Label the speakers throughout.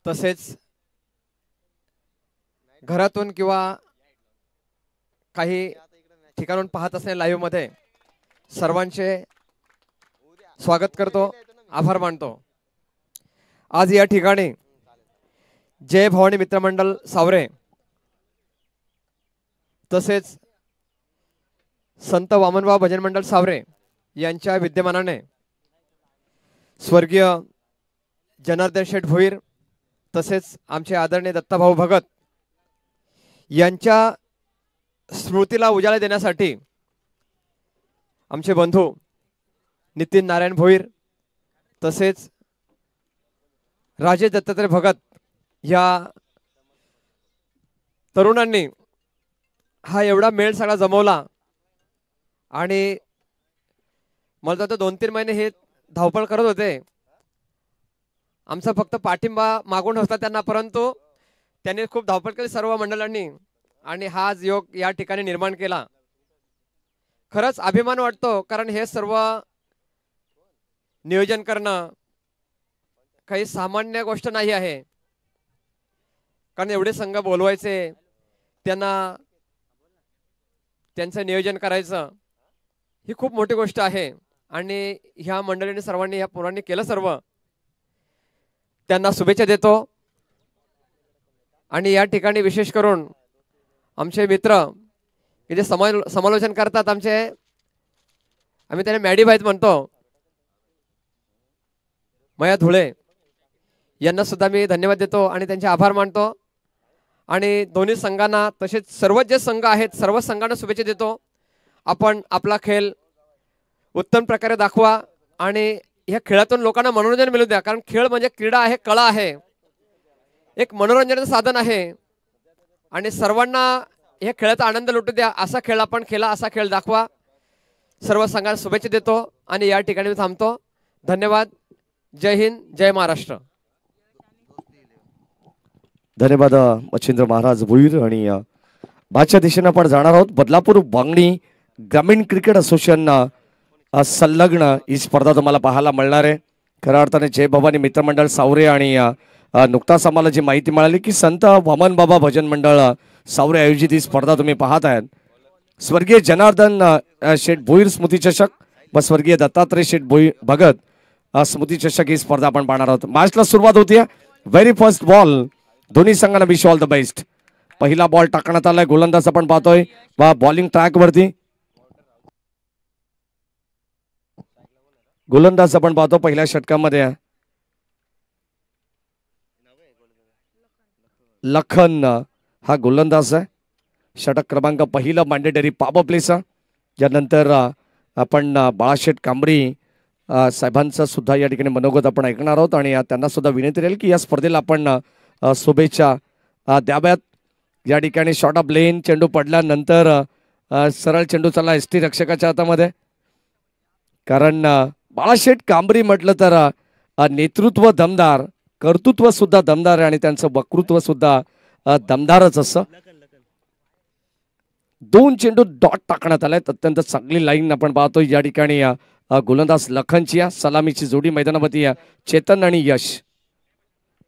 Speaker 1: तसेच घरातून किंवा काही ठिकाणून पाहत असलेल्या लाईव्ह मध्ये सर्वांचे स्वागत करतो, आभार मानतो। आज या ठिकाणी जय भवानी मित्रमंडळ सावरे तसेच संत वामनबाबा भजन मंडळ सावरे यांच्या विद्यमानाने स्वर्गीय जनार्दन शेठ भोईर तसेच आमचे आदरणीय दत्ताभाऊ भगत यांच्या स्मृतीला उजाळा देण्यासाठी आमचे बंधू नितीन नारायण भोईर तसेच राजेश दत्तात्रय भगत या तरुणांनी हा एवढा मेळ सगळा जमवला आणि मला तर 2-3 महिने हे धावपळ करत होते। आमचा फक्त पाठिंबा मागून होता त्यांना, परंतु त्यांनी खूप धावपळ केली सर्व मंडळांनी आणि हा योग या ठिकाणी निर्माण केला। खरंच अभिमान वाटतो, कारण हे सर्व नियोजन करणं काही सामान्य गोष्ट नाही आहे। कारण एवढे संघ बोलवायचे, त्यांना त्यांचं नियोजन करायचं ही खूप मोठी गोष्ट आहे आणि ह्या मंडळींनी सर्वांनी ह्या पोरांनी केलं सर्व। त्यांना शुभेच्छा देतो आणि या ठिकाणी विशेष करून आमचे मित्र की जे समालोचन करतात आमचे, आम्ही त्यांना मॅडी भाईत म्हणतो, मया धुळे यांना सुद्धा मी धन्यवाद देतो आणि त्यांचे आभार मानतो आणि दोन्ही संघांना तसेच सर्व जे संघ आहेत सर्व संघांना शुभेच्छा देतो। आपण आपला खेळ उत्तम प्रकारे दाखवा आणि ह्या खेळातून लोकांना मनोरंजन मिळू द्या, कारण खेळ म्हणजे क्रीडा आहे, कला आहे, एक मनोरंजनाचं साधन आहे आणि सर्वांना ह्या खेळाचा आनंद लुटू द्या। असा खेळ आपण खेळा, असा खेळ दाखवा। सर्व संघांना शुभेच्छा देतो आणि या ठिकाणी मी थांबतो। धन्यवाद। जय हिंद, जय महाराष्ट्र।
Speaker 2: धन्यवाद मच्छिंद्र महाराज भोईर। आणि भाच्या दिशेने आपण जाणार आहोत। बदलापूर वांगणी ग्रामीण क्रिकेट असोसिएशन संलग्न ही स्पर्धा तुम्हाला पाहायला मिळणार आहे। खऱ्या अर्थाने जय भवानी मित्रमंडळ सावरे आणि नुकताच आम्हाला जी माहिती मिळाली की संत वामनबाबा भजन मंडळ सावरे आयोजित ही स्पर्धा तुम्ही पाहत आहात। स्वर्गीय जनार्दन शेठ भोईर स्मृती चषक व स्वर्गीय दत्तात्रय शेठ भगत स्मृती चषक ही स्पर्धा आपण पाहणार आहोत। मॅचला सुरुवात होतीये। व्हेरी फर्स्ट बॉल दोन्ही संघांना विश ऑल द बेस्ट। पहिला बॉल टाकण्यात आलाय, गोलंदाज आपण पाहतोय वा बॉलिंग ट्रॅक वरती गोलंदाज आपण पाहतो पहिल्या षटकामध्ये लखन हा गोलंदाज आहे। षटक क्रमांक पहिला मॅन्डेटरी पॉवर प्लेस। यानंतर आपण बाळाशेठ कांबरी साहेबांचा सुद्धा या ठिकाणी मनोगत आपण ऐकणार आहोत आणि त्यांना सुद्धा विनंती राहील की या स्पर्धेला आपण शुभेच्छा द्याव्यात। या ठिकाणी शॉर्ट ऑफ लेन चेंडू पडल्यानंतर सरळ चेंडू चालला एसटी रक्षकाच्या हातामध्ये, कारण बाळाशेठ कांबरी म्हटलं तर नेतृत्व दमदार, कर्तृत्व सुद्धा दमदार आहे आणि त्यांचं वक्तृत्व सुद्धा दमदारच असं। 2 चेंडू डॉट टाकण्यात आलाय, अत्यंत चांगली लाईन आपण पाहतोय। या ठिकाणी गोलंदाज लखनची सलामीची जोडी मैदानावरती चेतन आणि यश।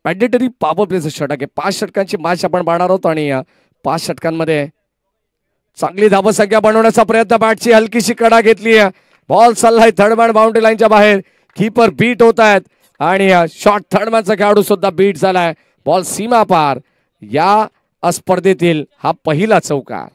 Speaker 2: मॅन्डेटरी पॉवर प्लेचं षटक आहे। 5 षटकांची मॅच आपण पाहणार आहोत आणि 5 षटकांमध्ये चांगली धावसंख्या बनवण्याचा प्रयत्न, बॅटची हलकीशी कडा घेतली आहे, बॉल चाललाय थर्डमॅन बाउंड्री लाईनच्या बाहेर, कीपर बीट होत आहेत आणि शॉट थर्डमॅनचा खेळाडू सुद्धा बीट झालाय, बॉल सीमा पार। या स्पर्धेतील हा पहिला चौकार।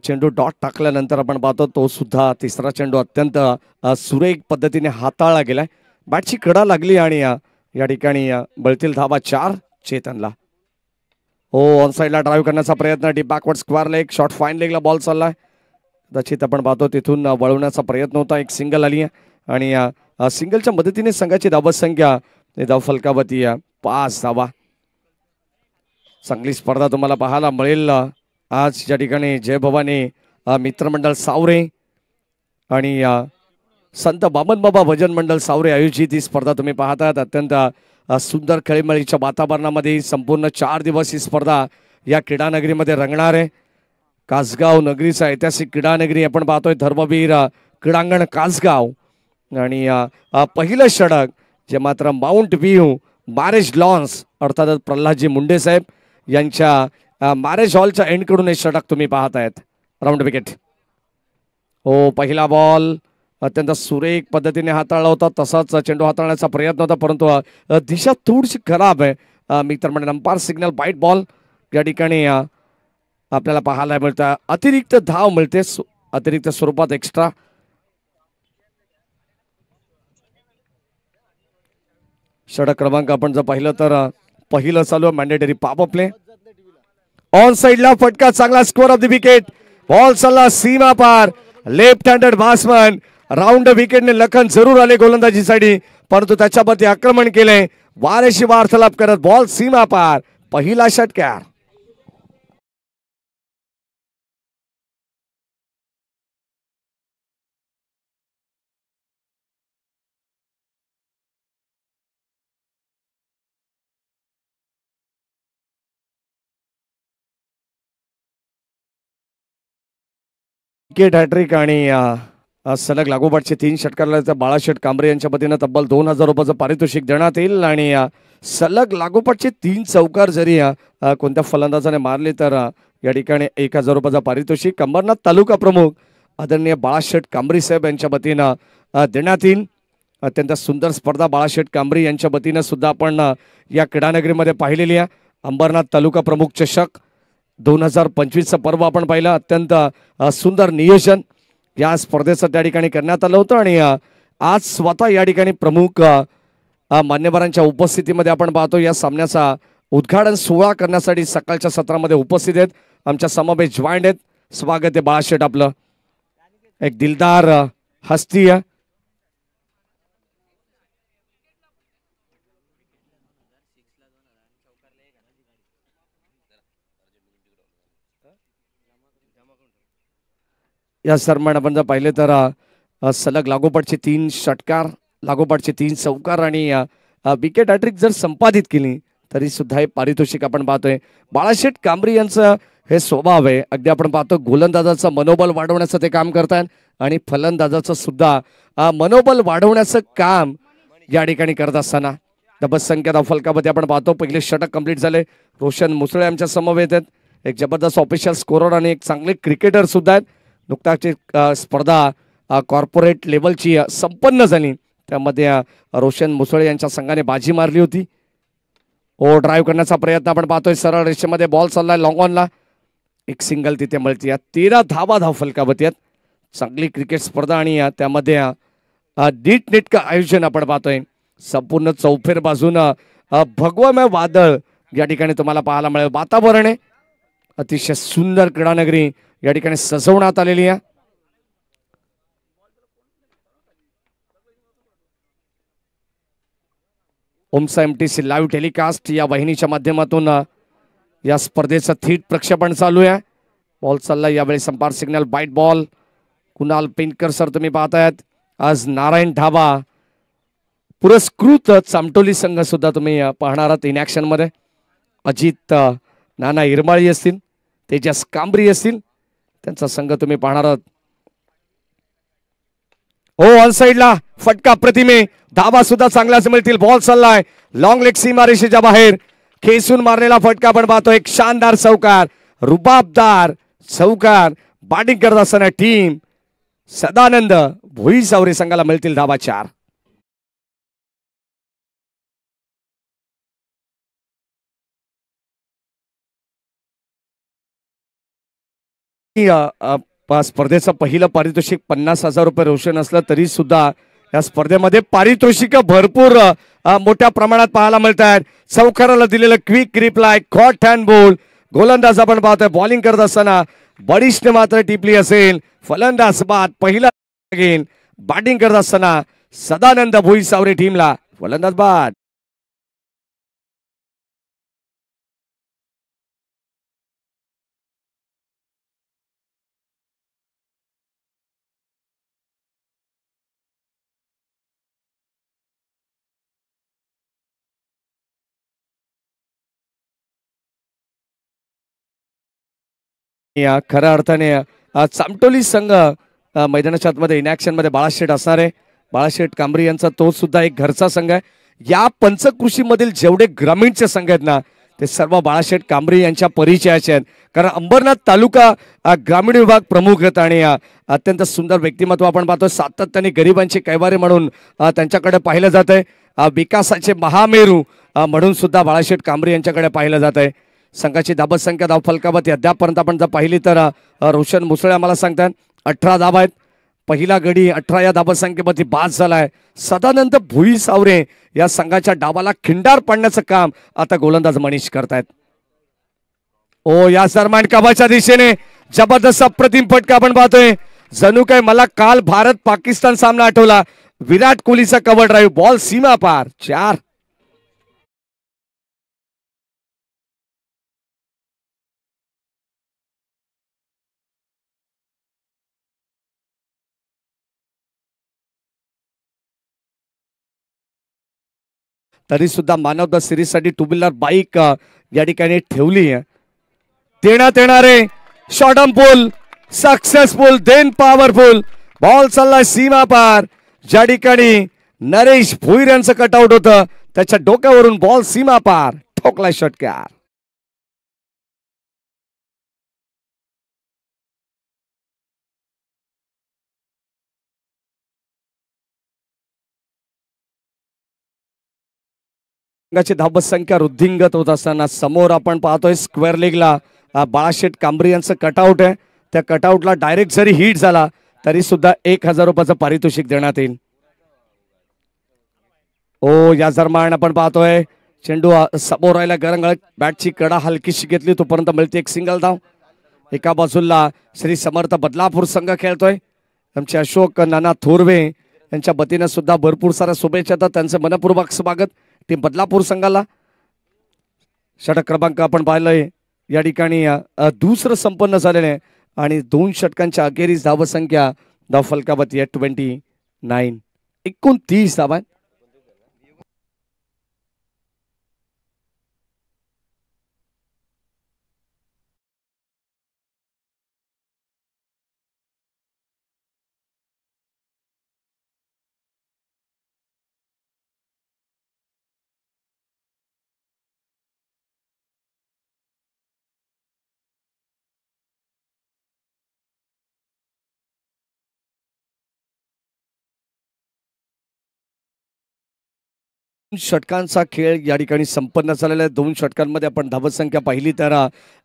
Speaker 2: चेंडू डॉट टाकल्यानंतर आपण पाहतो तो सुद्धा तिसरा चेंडू अत्यंत सुरेख पद्धतीने हाताळला गेलाय, बॅटची कडा लागली आणि या ठिकाणी बळतील धावा 4 चेतनला। हो, ऑन साइडला ड्राइव्ह करण्याचा प्रयत्न, deep backward square leg, short fine लेगला बॉल चाललाय, कदाचित आपण पाहतो तिथून वळवण्याचा प्रयत्न होता, एक सिंगल आली आहे आणि सिंगलच्या मदतीने संघाची धावसंख्या धाव फलकावरती 5 धावा। चांगली स्पर्धा तुम्हाला पाहायला मिळेल आज या ठिकाणी जय भवानी मित्रमंडळ सावरे आणि संत बामन बाबा भजन मंडळ सावरे आयोजित ही स्पर्धा तुम्ही पाहतात. अत्यंत सुंदर खेळीमेळीच्या वातावरणामध्ये संपूर्ण 4 दिवस ही स्पर्धा या क्रीडानगरीमध्ये रंगणार आहे. कासगाव नगरीचा ऐतिहासिक क्रीडानगरी आपण पाहतोय, धर्मवीर क्रीडांगण कासगाव. आणि पहिलं षटक जे मात्र माउंट व्ह्यू मॅरेज लॉन्स अर्थातच प्रल्हादजी मुंडे साहेब यांच्या मॅरेज हॉलच्या एंडकडून हे षटक तुम्ही पाहतायत. Round wicket. हो, पहिला बॉल अत्यंत सुरेख पद्धतीने हाताळला होता. तसाच चेंडू हाताळण्याचा प्रयत्न होता, परंतु दिशा थोडीशी खराब आहे. मी तर म्हणेन अंपायर सिग्नल बाईट बॉल या ठिकाणी आपल्याला पाहायला मिळतं. अतिरिक्त धाव मिळते, अतिरिक्त स्वरूपात एक्स्ट्रा. षटक क्रमांक आपण जर पाहिलं तर पहिलं चालू आहे मॅन्डेटरी पॉप प्ले. ऑन साइडला फटका, चांगला score off the wicket. Ball चालला सीमा पार, लेफ्ट हँडेड बॅट्समन. राऊंड विकेटने लखन जरूर आले गोलंदाजीसाठी, परंतु त्याच्यावरती आक्रमण केले, वारेशी वार्तालाप करत बॉल सीमा पार. पहिला षटकार. विकेट हॅट्रिक आणि सलग लागोपाठचे 3 षटकाराला बाळाशेठ कांबरे यांच्या वतीनं तब्बल 2000 रुपयाचं पारितोषिक देण्यात येईल. आणि सलग लागोपाठचे 3 चौकार जरी कोणत्या फलंदाजाने मारले तर या ठिकाणी 1000 रुपयाचं पारितोषिक अंबरनाथ तालुका प्रमुख आदरणीय बाळाशेठ कांबरे साहेब यांच्या वतीनं देण्यात येईल. अत्यंत सुंदर स्पर्धा बाळाशेठ कांबरे यांच्या वतीनं सुद्धा आपण या क्रीडानगरीमध्ये पाहिलेली आहे. अंबरनाथ तालुका प्रमुख चषक 2025चं पर्व आपण पाहिलं. अत्यंत सुंदर नियोजन या स्पर्धेचं त्या ठिकाणी करण्यात आलं होतं. आणि आज स्वतः या ठिकाणी प्रमुख मान्यवरांच्या उपस्थितीमध्ये आपण पाहतो या सामन्याचा उद्घाटन सोहळा करण्यासाठी सकाळच्या सत्रामध्ये उपस्थित आहेत. आमच्या समावेश जॉईंट आहेत. स्वागत आहे बाळाशेठ आपलं. एक दिलदार हस्ती आहे. या सन्मान आपण जर पाहिले तर सलग लागोपाठचे 3 षटकार, लागोपाठचे 3 चौकार आणि विकेट हॅट्रिक जर संपादित केली तरी सुद्धा हे पारितोषिक आपण पाहतोय. बाळाशेठ कांबरे यांचं हे स्वभाव आहे. अगदी आपण पाहतो गोलंदाजाचं मनोबल वाढवण्याचं ते काम करतात आणि फलंदाजाचं सुद्धा मनोबल वाढवण्याचं काम या ठिकाणी करत असताना दबसंख्या फलकामध्ये आपण पाहतो. पहिले षटक कंप्लीट झाले. रोशन मुसळे आमच्या समवेत आहेत. एक जबरदस्त ऑफिशियल स्कोरर आणि एक चांगले क्रिकेटर सुद्धा आहेत. नुकताची स्पर्धा कॉर्पोरेट लेवलची संपन्न झाली, त्यामध्ये रोशन मुसळे यांच्या संघाने बाजी मारली होती. ओ ड्राईव्ह करण्याचा प्रयत्न आपण पाहतोय. सरळ रेषेमध्ये बॉल चाललाय लॉंग ऑनला. एक सिंगल तिथे मिळते. 13 धाव फलकावती आहेत. चांगली क्रिकेट स्पर्धा आणि त्यामध्ये नीटनेटकं आयोजन आपण पाहतोय. संपूर्ण चौफेर बाजूनं भगवमय वादळ या ठिकाणी तुम्हाला पाहायला मिळेल. वातावरण आहे अतिशय सुंदर. क्रीडानगरी या ठिकाणी सजवण्यात आलेली आहे. ओमसा एमटीसी लाईव्ह टेलिकास्ट या वाहिनीच्या माध्यमातून या स्पर्धेचं थेट प्रक्षेपण चालू आहे. बॉल चालला यावेळी संपार सिग्नल बाईट बॉल. कुणाल पेंटकर सर तुम्ही पाहतायत. आज नारायण ढाबा पुरस्कृत चामटोली संघ सुद्धा तुम्ही पाहणार आहात इन ऍक्शन मध्ये. अजित नाना इरमाळी असतील, तेजस कांबरी असतील, त्यांचा संघ तुम्ही पाहणार आहात. हो, ऑन साइडला फटका प्रतिमे. धाबा सुद्धा चांगल्याच मिळतील. बॉल चाललाय लॉंग लेग सीमारेषेच्या बाहेर. खेचून मारलेला फटका आपण पाहतो. एक शानदार चौकार, रुबाबदार चौकार. बॅटिंग करत असताना टीम सदानंद भोई सावरे संघाला मिळतील धाबा 4. स्पर्धेचं पहिलं पारितोषिक 50,000 रुपये रोशन असलं तरी सुद्धा या स्पर्धेमध्ये पारितोषिक भरपूर मोठ्या प्रमाणात पाहायला मिळत आहेत. चौकाराला दिलेलं quick reply, caught and bowled. गोलंदाज आपण पाहतोय बॉलिंग करत असताना बडिशने मात्र टिपली असेल. फलंदाज बाद पहिला गेल. बॅटिंग करत असताना सदानंद भोई सावरे टीमला फलंदाज बाद. या खऱ्या अर्थाने चामटोली संघ मैदानाच्या आतमध्ये इनॅक्शन मध्ये बाळाशेठ असणार आहे. बाळाशेठ कांबरी यांचा तो सुद्धा एक घरचा संघ आहे. या पंचकृषी मधील जेवढे ग्रामीणचे संघ आहेत ना ते सर्व बाळाशेठ कांबरी यांच्या परिचयाचे आहेत. कारण अंबरनाथ तालुका ग्रामीण विभाग प्रमुख आहेत आणि अत्यंत सुंदर व्यक्तिमत्व आपण पाहतोय. सातत्याने गरिबांचे कैवारी म्हणून त्यांच्याकडे पाहिलं जात आहे. विकासाचे महामेरू म्हणून सुद्धा बाळाशेठ कांबरी यांच्याकडे पाहिलं जात आहे. संघाची धाबत संख्या धाव फलकावत अद्यापर्यंत आपण जर पाहिली तर रोशन मुसळे आम्हाला सांगतात 18 धाबा आहेत. पहिला गडी 18 या धाबत संख्येमध्ये बाद झालाय. सदानंद भुई सावरे या संघाच्या डावाला खिंडार पाडण्याचं काम आता गोलंदाज मनीष करतायत. ओ या दरम्यान कबाच्या दिशेने जबरदस्त अप्रतिम फटका आपण पाहतोय. जणू काय मला काल भारत पाकिस्तान सामना आठवला. विराट कोहलीचा कव्हर ड्राईव्ह बॉल सीमा पार 4. तरी सुद्धा मॅन ऑफ द सिरीज साठी टू व्हीलर बाईक या ठिकाणी ठेवली आहे. देण्यात येणारे short on pole successful then powerful ball चाललाय सीमा पार. ज्या ठिकाणी नरेश भोईर यांचं कटआउट होतं त्याच्या डोक्यावरून बॉल सीमा पार ठोकलाय षटकार. धाबत संख्या वृद्धिंगत होत असताना समोर आपण पाहतोय स्क्वेअर लेगला बाळाशेठ कांबरी यांचं कटआउट आहे. त्या कटआउटला डायरेक्ट जरी हिट झाला तरी सुद्धा 1000 रुपयाचं पारितोषिक देण्यात येईल. ओ या दरम्यान आपण पाहतोय चेंडू समोर राहिला गरंगळत बॅटची कडा हलकीशी घेतली तोपर्यंत मिळते एक सिंगल धाव. एका बाजूला श्री समर्थ बदलापूर संघ खेळतोय. आमचे अशोक नाना थोरवे यांच्या वतीने सुद्धा भरपूर साऱ्या शुभेच्छा येतात. त्यांचं मनपूर्वक स्वागत टीम बदलापूर संघाला. षटक क्रमांक आपण पाहिलंय या ठिकाणी दुसरं संपन्न झालेलं आहे आणि 2 षटकांच्या अखेरीस धावत संख्या धाव फलकावत 29 29 धावा. षटकांचा खेळ या ठिकाणी संपन्न झालेला आहे. 2 षटकांमध्ये आपण धावत संख्या पाहिली तर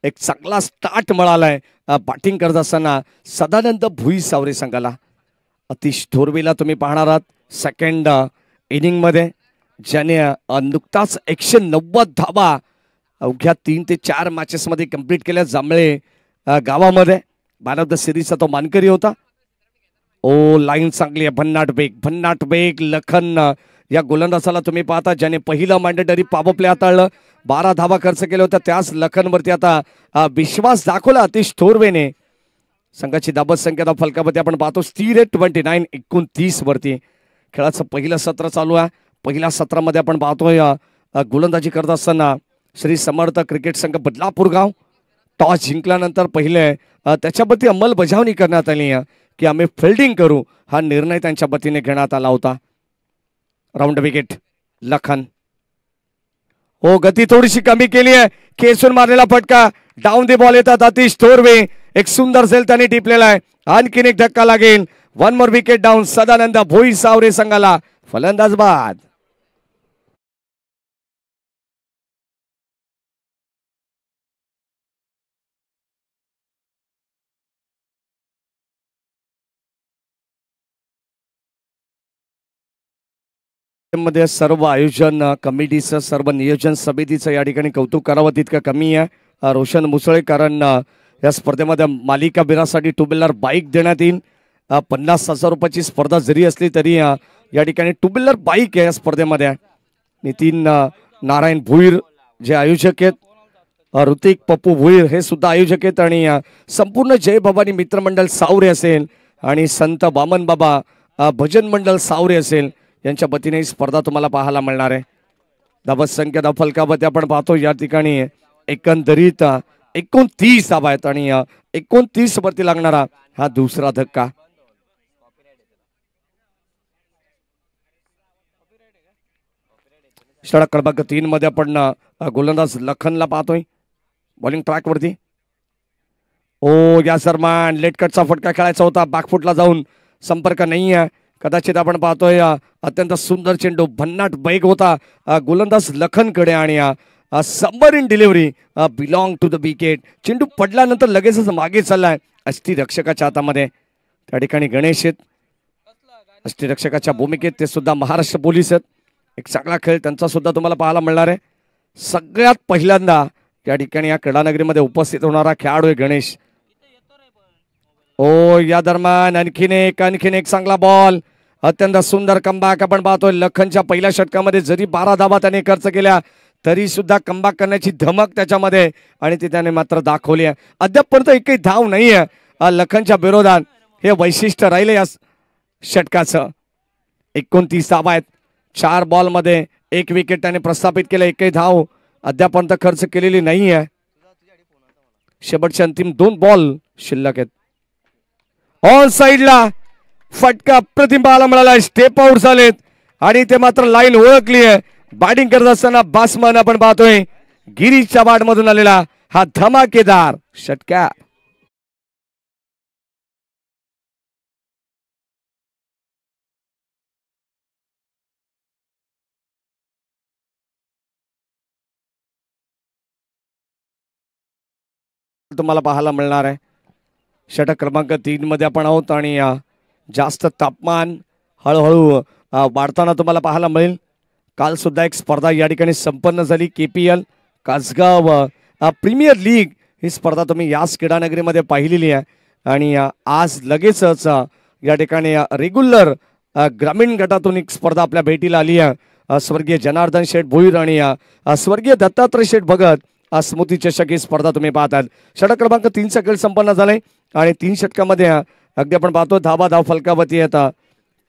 Speaker 2: एक चांगला स्टार्ट मिळालाय. बॅटिंग करत असताना सदानंद भुई सावरे संघाला. अतिश थोरवेला तुम्ही पाहणार आहात सेकंड इनिंग मध्ये ज्याने नुकताच 190 धावा अवघ्या 3 ते 4 मॅचेस मध्ये कंप्लीट केल्या. जांभळे गावामध्ये मॅन ऑफ द सिरीजचा तो मानकरी होता. ओ लाईन चांगली आहे. भन्नाट बेग लखन या गोलंदाजाला तुम्ही पाहता ज्याने पहिलं मॅन्डेटरी पॉवर प्ले हाताळलं. 12 धावा खर्च केल्या होत्या. त्याच लखनवरती आता विश्वास दाखवला अतिश थोरवेने. संघाची धाबत संख्या धाव फलकावरती आपण पाहतो स्थिर आहे 29 29 वरती. खेळाचं पहिलं सत्र चालू आहे. पहिल्या सत्रामध्ये आपण पाहतोय गोलंदाजी करत असताना श्री समर्थ क्रिकेट संघ बदलापूर गाव टॉस जिंकल्यानंतर पहिले त्याच्यावरती अंमलबजावणी करण्यात आली की आम्ही फिल्डिंग करू. हा निर्णय त्यांच्या वतीने घेण्यात आला होता. Round wicket Lakhan. हो गती थोडीशी कमी केली आहे. खेचून मारलेला फटका डाऊन दी बॉल येतात अतिश थोरवे. एक सुंदर झेल त्यांनी टिपलेला आहे. आणखीन एक धक्का लागेल. 1 मोर विकेट डाऊन. सदानंद भोई सावरे संघाला फलंदाज बाद. मध्ये सर्व आयोजन कमिटीचं सर्व नियोजन समितीचं या ठिकाणी कौतुक करावं तितकं कमी आहे. रोशन मुसळे कारण या स्पर्धेमध्ये मालिका बिरासाठी 2 व्हीलर बाईक देण्यात येईल. 50,000 रुपयाची स्पर्धा जरी असली तरी या ठिकाणी 2 व्हीलर बाईक आहे या स्पर्धेमध्ये. नितीन नारायण भोईर जे आयोजक आहेत. ऋतिक पप्पू भोईर हे सुद्धा आयोजक आहेत आणि संपूर्ण जय भवानी मित्रमंडळ सावरे असेल आणि संत वामन बाबा भजन मंडळ सावरे असेल यांच्या वतीने ही स्पर्धा तुम्हाला पाहायला मिळणार आहे. धावत संख्या धाव फलकावरती आपण पाहतो या ठिकाणी एकंदरीत 29 धाबा आहेत आणि 29 वरती लागणारा हा दुसरा धक्का. षटक क्रमांक 3 मध्ये आपण गोलंदाज लखनला पाहतोय बॉलिंग ट्रॅक वरती. ओ या सरमान लेट कटचा फटका खेळायचा होता, बॅकफुटला जाऊन संपर्क नाही आहे. कदाचित आपण पाहतोय अत्यंत सुंदर चेंडू भन्नाट बैग होता गोलंदाज लखनकडे आणि submarine delivery belong to the wicket. चेंडू पडल्यानंतर लगेचच मागे चाललाय अष्टीरक्षकाच्या हातामध्ये. त्या ठिकाणी गणेश आहेत अष्टीरक्षकाच्या भूमिकेत, ते सुद्धा महाराष्ट्र पोलीस आहेत. एक चांगला खेळ त्यांचा सुद्धा तुम्हाला पाहायला मिळणार आहे. सगळ्यात पहिल्यांदा या ठिकाणी या क्रीडानगरीमध्ये उपस्थित होणारा खेळाडू आहे गणेश. ओ या दरम्यान आणखीन एक चांगला बॉल, अत्यंत सुंदर कमबॅक आपण पाहतोय. लखनच्या पहिल्या षटकामध्ये जरी 12 धाबा त्याने खर्च केल्या तरी सुद्धा कमबॅक करण्याची धमक त्याच्यामध्ये आणि ती त्याने मात्र दाखवली आहे. अद्यापपर्यंत एकही धाव नाही आहे लखनच्या विरोधात. हे वैशिष्ट्य राहिले या षटकाचं. 29 धाबा आहेत, 4 बॉलमध्ये 1 विकेट त्याने प्रस्थापित केलं. एकही धाव अद्यापर्यंत खर्च केलेली नाही आहे. शेवटचे अंतिम 2 बॉल शिल्लक आहेत. ऑन साइडला फटका प्रतिम पाहायला मिळाला, स्टेप आउट झालेत आणि ते मात्र लाईन ओळखली आहे. बॅटिंग करत असताना बासमन आपण पाहतोय गिरीशच्या बाट मधून आलेला हा धमाकेदार षटका. तुम्हाला पाहायला मिळणार आहे. षटक क्रमांक 3 मध्ये आपण आहोत आणि जास्त तापमान हळूहळू वाढताना तुम्हाला पाहायला मिळेल. काल सुद्धा एक स्पर्धा या ठिकाणी संपन्न झाली, KPL कासगाव प्रीमियर लीग. ही स्पर्धा तुम्ही याच क्रीडानगरीमध्ये पाहिलेली आहे आणि आज लगेचच या ठिकाणी रेग्युलर ग्रामीण गटातून एक स्पर्धा आपल्या भेटीला आली आहे. स्वर्गीय जनार्दन शेठ भोईर आणि स्वर्गीय दत्तात्रय शेठ भगत स्मृती चषक ही स्पर्धा तुम्ही पाहतात. षटक क्रमांक 3 खेळ संपन्न झालाय आणि 3 षटकामध्ये अगदी आपण पाहतो धाव फलकावती येतात.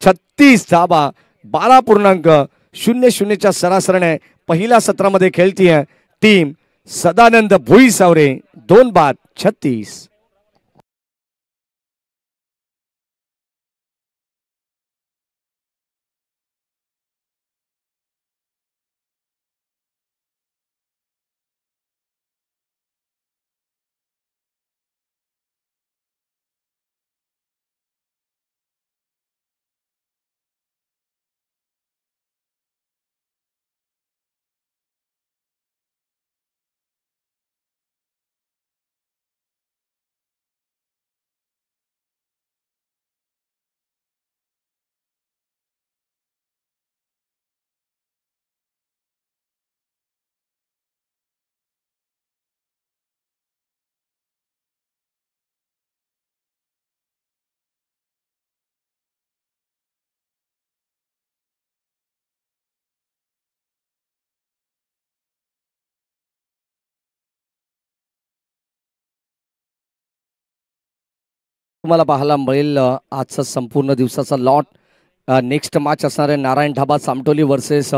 Speaker 2: 36 धाबा 12.00च्या सरासरीने पहिल्या सत्रामध्ये खेळतीये टीम सदानंद भोई सावरे 2 बाद 36. तुम्हाला पाहायला मिळेल आजचा संपूर्ण दिवसाचा लॉट. नेक्स्ट मॅच असणार आहे नारायण ढाबा सामटोली वर्सेस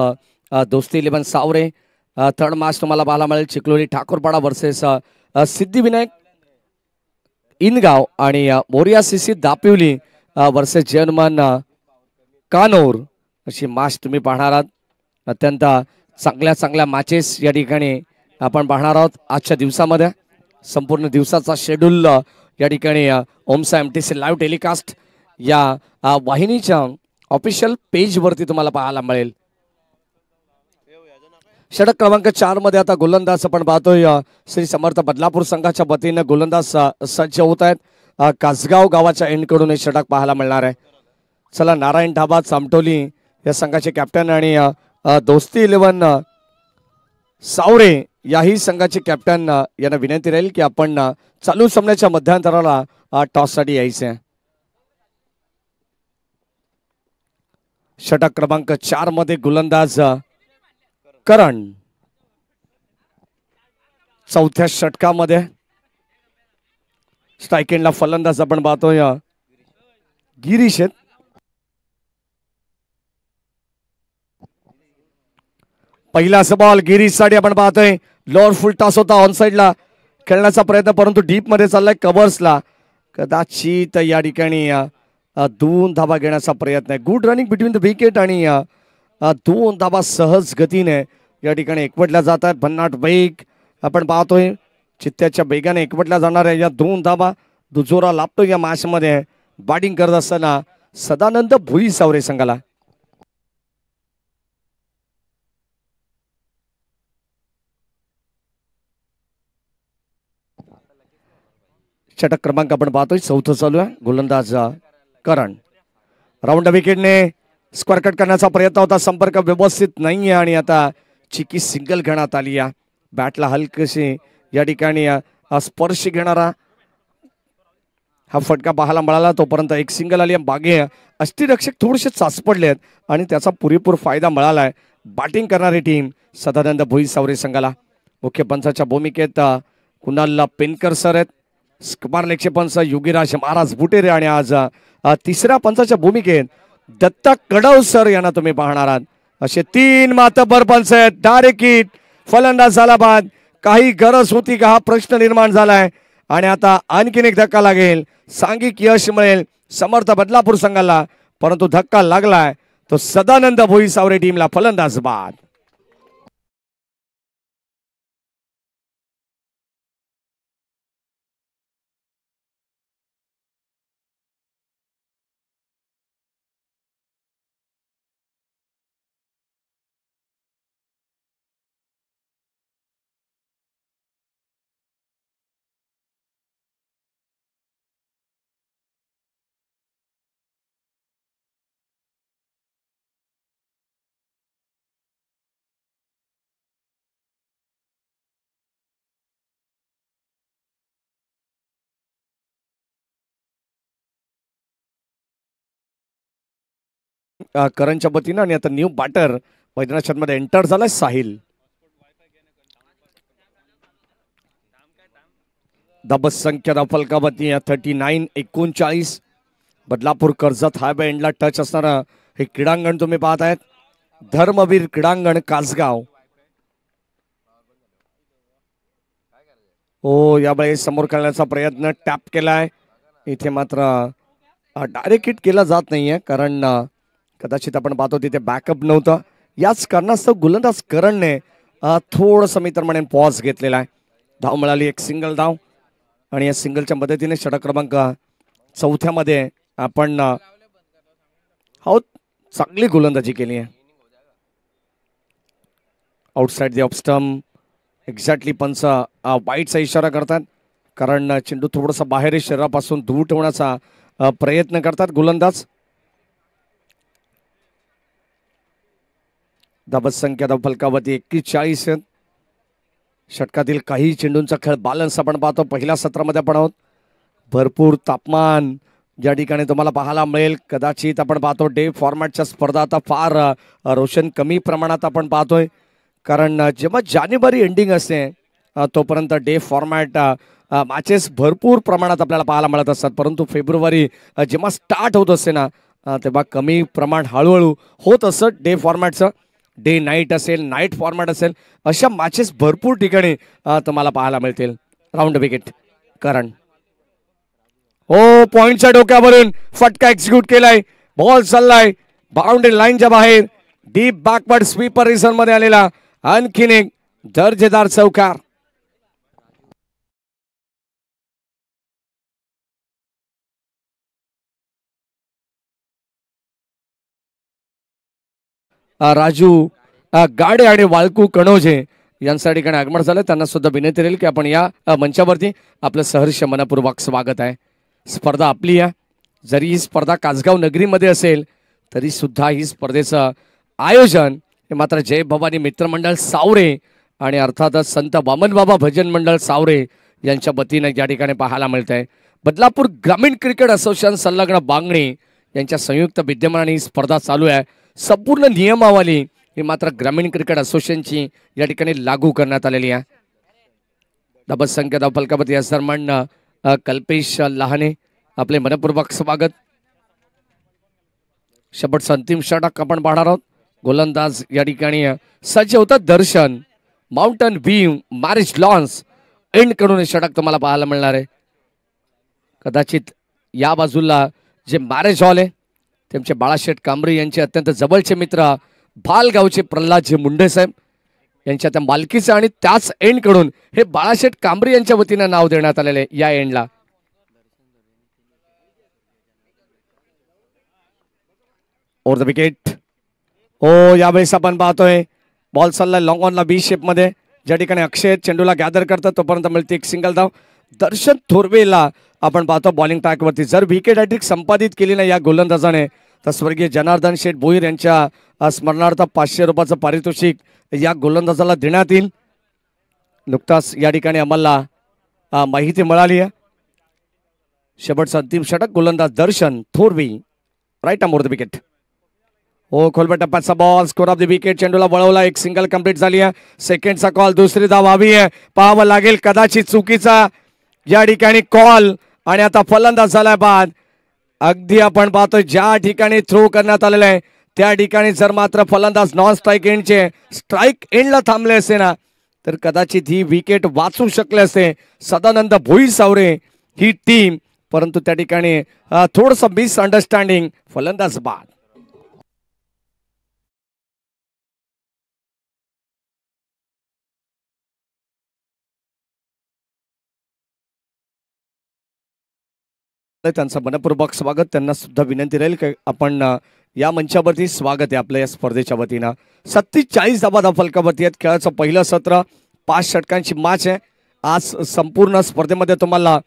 Speaker 2: दोस्ती 11 सावरे. थर्ड मॅच तुम्हाला पाहायला मिळेल चिखलोली ठाकूरपाडा वर्सेस सिद्धिविनायक इनगाव आणि मोरिया CC दापिवली वर्सेस जर्मन कानोर. अशी मॅच तुम्ही पाहणार आहात. अत्यंत चांगल्या मॅचेस या ठिकाणी आपण पाहणार आहोत आजच्या दिवसामध्ये. संपूर्ण दिवसाचा शेड्यूल या ठिकाणी ओमसा MTC लाईव्ह टेलिकास्ट या वाहिनीच्या ऑफिशियल पेज वरती तुम्हाला पाहायला मिळेल. षटक क्रमांक 4 मध्ये आता गोलंदाज आपण पाहतोय श्री समर्थ बदलापूर संघाच्या वतीने गोलंदाज सज्ज होत आहेत. कासगाव गावाच्या एंडकडून हे षटक पाहायला मिळणार आहे. चला नारायण ढाबा सामटोली या संघाचे कॅप्टन आणि दोस्ती 11 सावरे याही संघाचे कॅप्टन यांना विनंती राहील की आपण चालू सामन्याच्या मध्यांतराला टॉस साठी यायचे. षटक क्रमांक 4 मध्ये गोलंदाज करण. चौथ्या षटकामध्ये स्ट्राईक एंडला फलंदाज आपण पाहतोय गिरीश. पहिला बॉल गिरीश साठी आपण पाहतोय लोअर फुल टॉस होता ऑन साइडला. खेळण्याचा प्रयत्न, परंतु डीप मध्ये चाललाय कव्हर्सला. कदाचित या ठिकाणी 2 धाबा घेण्याचा प्रयत्न आहे. Good running between the wicket आणि 2 धाबा सहज गतीने या ठिकाणी एकवटल्या जात आहेत. भन्नाट वेग आपण पाहतोय, चित्त्याच्या वेगाने एकवटल्या जाणाऱ्या या 2 धाबा दुजोरा लाभतो या मॅच मध्ये. बॅटिंग करत असताना सदानंद भुईसावरे संघाला. षटक क्रमांक आपण पाहतोय, 4थं चालू आहे. गोलंदाज करण. राऊंड विकेटने स्क्वेअर कट करण्याचा प्रयत्न होता, संपर्क व्यवस्थित नाहीये आणि आता चिकी सिंगल घेण्यात आली. या बॅटला हलकशी या ठिकाणी स्पर्श घेणारा हा फटका पाहायला मिळाला. तोपर्यंत एक सिंगल आली. बागे अष्टरक्षक थोडेसे चाचपडलेत आणि त्याचा पुरेपूर फायदा मिळालाय बॅटिंग करणारी टीम सदानंद भुईसावरे संघाला. मुख्य पंचाच्या भूमिकेत कुणाल पेनकर सर आहेत. स्क्वेअर लेगचे पंच योगीराज महाराज बुटेरे आणि आज तिसऱ्या पंचाच्या भूमिकेत दत्ता कडव सर यांना तुम्ही पाहणार आहात. असे 3 मातबर पंच आहेत. डायरेक्ट हिट, फलंदाज झाला बाद. काही गरज होती का हा प्रश्न निर्माण झालाय आणि आता आणखीन एक धक्का लागेल. सांघिक यश मिळेल समर्थ बदलापूर संघाला, परंतु धक्का लागलाय तो सदानंद भुईसावरे टीमला. फलंदाज बाद. करणच्या वतीनं आणि आता न्यू बॅटर मैदानाच्या मध्ये एंटर झालाय साहिल. धाबा संख्या फलकावती 39-39. बदलापूर कर्जत हायवे एंडला टच असणारा हे क्रीडांगण तुम्ही पाहत आहेत. धर्मवीर क्रीडांगण कासगाव. हो, यावेळी समोर खेळण्याचा प्रयत्न टॅप केलाय. इथे मात्र डायरेक्ट हिट केला जात नाहीये, कारण कदाचित आपण पाहतो तिथे बॅकअप नव्हतं. याच कारणास्तव गोलंदाज करणने थोडंसं मी तर म्हणेन पॉज घेतलेला आहे. धाव मिळाली, एक सिंगल धाव आणि या सिंगलच्या मदतीने षटक क्रमांक 4थ्या मध्ये आपण हो चांगली गोलंदाजी केली आहे. Outside the off stump exactly पंच वाईटचा इशारा करतात, कारण चेंडू थोडासा बाहेर शरीरापासून दूर ठेवण्याचा प्रयत्न करतात गोलंदाज. धाबा संख्या फलकावती 41. षटकातील काही चेंडूंचा खेळ बॅलन्स आपण पाहतो. पहिल्या सत्रामध्ये आपण आहोत. भरपूर तापमान या ठिकाणी तुम्हाला पाहायला मिळेल. कदाचित आपण पाहतो डे फॉर्मॅटच्या स्पर्धा आता फार रोशन कमी प्रमाणात आपण पाहतोय, कारण जेव्हा जानेवारी एंडिंग असते तोपर्यंत डे फॉर्मॅट मॅचेस भरपूर प्रमाणात आपल्याला पाहायला मिळत असतात, परंतु फेब्रुवारी जेव्हा स्टार्ट होत असते ना तेव्हा कमी प्रमाण हळूहळू होत असतं डे फॉर्मॅटचं. डे नाईट असेल, नाईट फॉर्मॅट असेल, अशा मॅचेस भरपूर ठिकाणी तुम्हाला पाहायला मिळतील. राऊंड विकेट करण. हो, पॉइंटच्या डोक्यावरून फटका एक्झिक्यूट केलाय. बॉल चाललाय बाउंड्री लाईनच्या बाहेर. डीप बॅकवर्ड स्वीपर रिझन मध्ये आलेला आणखीन एक दर्जेदार चौकार. राजू गाडे आणि वाळकू कणोजे यांच्या ठिकाणी आगमन झालं. त्यांना सुद्धा विनंती राहील की आपण या मंचावरती आपलं सहर्ष मनपूर्वक स्वागत आहे. स्पर्धा आपली आहे. जरी ही स्पर्धा कासगाव नगरीमध्ये असेल तरी सुद्धा ही स्पर्धेचं आयोजन हे मात्र जय भवानी मित्रमंडळ सावरे आणि अर्थातच संत वामनबाबा भजन मंडळ सावरे यांच्या वतीने या ठिकाणी पाहायला मिळत आहे. बदलापूर ग्रामीण क्रिकेट असोसिएशन संलग्न बांगणी यांच्या संयुक्त विद्यमानाने ही स्पर्धा चालू आहे. संपूर्ण नियमावली ही मात्र ग्रामीण क्रिकेट असोसिएशनची या ठिकाणी लागू करण्यात आलेली आहे. धाबा संख्या फलकावती या सन्मान कल्पेश लहाने आपले मनपूर्वक स्वागत. शेवटचा अंतिम षटक आपण पाहणार आहोत. गोलंदाज या ठिकाणी सज्ज होतात Darshan. Mountain view marriage lawns end कडून हे षटक तुम्हाला पाहायला मिळणार आहे. कदाचित या बाजूला जे मॅरेज हॉल आहे त्यांचे बाळाशेठ कांबरी यांचे अत्यंत जवळचे मित्र भालगावचे प्रल्हादजी मुंडे साहेब यांच्या त्या मालकीचे आणि त्याच एंड कडून हे बाळाशेठ कांबरी यांच्या वतीने नाव देण्यात आलेले या एंडला. Over the wicket. हो, यावेळेस आपण पाहतोय बॉल चाललाय लॉंग ऑनला बी शेप मध्ये, ज्या ठिकाणी अक्षय चेंडूला गॅदर करतात तोपर्यंत मिळते एक सिंगल धाव. दर्शन थोरवेला आपण पाहतो बॉलिंग ट्रॅक वरती. जर विकेट हॅट्रिक संपादित केली नाही या गोलंदाजाने तर स्वर्गीय जनार्दन शेठ भोईर यांच्या स्मरणार्थ 500 रुपयाचं पारितोषिक या गोलंदाजाला देण्यात येईल. नुकताच या ठिकाणी आम्हाला माहिती मिळाली आहे. शेवटचा अंतिम षटक गोलंदाज Darshan Thorve right arm over the wicket. हो, खोलबट टप्प्याचा ball score off the wicket. चेंडूला वळवला, एक सिंगल कंप्लीट झाली आहे. सेकंडचा कॉल, दुसरी धाव हवी आहे. पाहावं लागेल कदाचित चुकीचा या ठिकाणी कॉल आणि आता फलंदाज झालाय बाद. अगदी आपण पाहतोय ज्या ठिकाणी थ्रो करण्यात आलेला आहे त्या ठिकाणी जर मात्र फलंदाज नॉन स्ट्राईक एंडचे स्ट्राईक एंडला थांबले असते ना तर कदाचित ही विकेट वाचू शकले असते सदानंद भोई सावरे ही टीम, परंतु त्या ठिकाणी थोडंसं मिसअंडरस्टँडिंग, फलंदाज बाद. त्यांचं मनपूर्वक स्वागत. त्यांना सुद्धा विनंती राहील की आपण या मंचावरती स्वागत आहे आपल्या या स्पर्धेच्या वतीनं. 47 धावा फलकावरती आहेत. खेळाचं पहिलं सत्र 5 षटकांची मॅच आहे. आज संपूर्ण स्पर्धेमध्ये तुम्हाला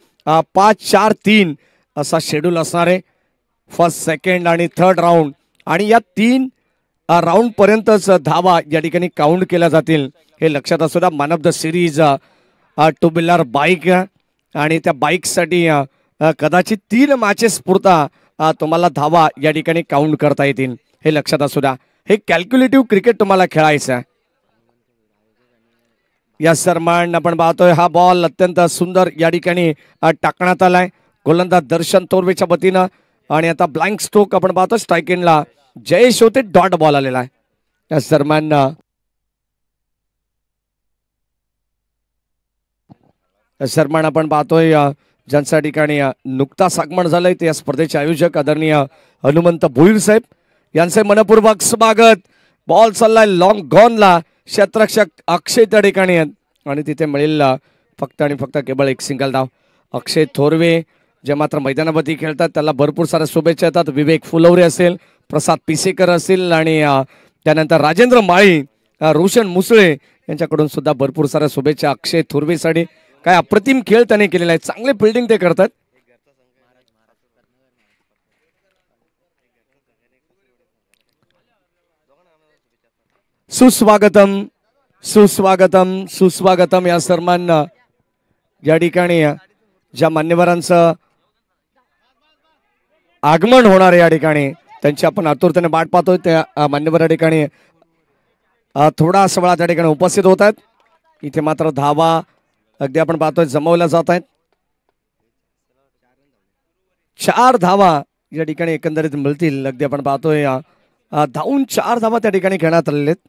Speaker 2: 5-4-3 असा शेड्यूल असणार आहे. फर्स्ट, सेकंड आणि थर्ड राऊंड आणि या 3 राऊंड पर्यंतच धावा या ठिकाणी काउंट केल्या जातील हे लक्षात असू द्या. Man of the series 2 wheeler bike आणि त्या बाईकसाठी कदाचित 3 मॅचेस पुरता तुम्हाला धावा या ठिकाणी काउंट करता येतील हे लक्षात असू द्या. हे कॅल्क्युलेटिव्ह क्रिकेट तुम्हाला खेळायचं आहे. या सरमान आपण पाहतोय हा बॉल अत्यंत सुंदर या ठिकाणी टाकण्यात आलाय गोलंदाज दर्शन थोरवेच्या वतीनं आणि आता ब्लँक स्ट्रोक आपण पाहतो स्ट्राईक एंडला जयेश होते डॉट बॉल आलेला आहे. या सरमान आपण पाहतोय ज्यांच्या ठिकाणी नुकताच आगमन झालंय ते या स्पर्धेचे आयोजक आदरणीय हनुमंत भोईर साहेब यांचे मनपूर्वक स्वागत. बॉल चाललाय लॉंग गॉनला, क्षेत्ररक्षक अक्षय त्या ठिकाणी आहेत आणि तिथे मिळेल फक्त आणि फक्त केवळ एक सिंगल धाव. अक्षय थोरवे जे मात्र मैदानावरती खेळतात त्याला भरपूर साऱ्या शुभेच्छा येतात. विवेक फुलवरे असेल, प्रसाद पिसेकर असेल आणि त्यानंतर राजेंद्र माळी, रोशन मुसळे यांच्याकडून सुद्धा भरपूर साऱ्या शुभेच्छा अक्षय थोरवेसाठी. काय अप्रतिम खेळ त्याने केलेला आहे, चांगले फिल्डिंग ते करतात. सुस्वागतम सुस्वागतम सुस्वागतम या सर्वांना. या ठिकाणी ज्या मान्यवरांचं आगमन होणार आहे या ठिकाणी त्यांची आपण आतुरतेने वाट पाहतोय. त्या मान्यवर या ठिकाणी थोडासा वेळा त्या ठिकाणी उपस्थित होत आहेत. इथे मात्र धावा अगदी आपण पाहतोय जमवल्या जात आहेत. 4 धावा या ठिकाणी एकंदरीत मिळतील. अगदी आपण पाहतोय धावून 4 धावा त्या ठिकाणी घेण्यात आलेले आहेत.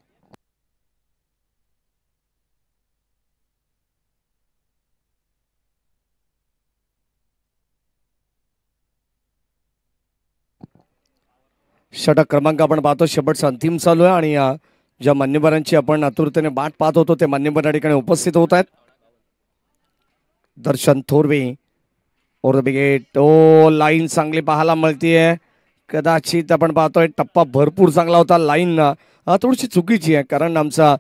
Speaker 2: षटक क्रमांक आपण पाहतो शेवटचा अंतिम चालू आहे आणि ज्या मान्यवरांची आपण आतुरतेने वाट पाहत होतो ते मान्यवर या ठिकाणी उपस्थित होत आहेत. Darshan Thorve over the wicket. Oh, line चांगली पाहायला मिळतीये. कदाचित आपण पाहतोय टप्पा भरपूर चांगला होता. लाईन थोडीशी चुकीची आहे कारण आमचा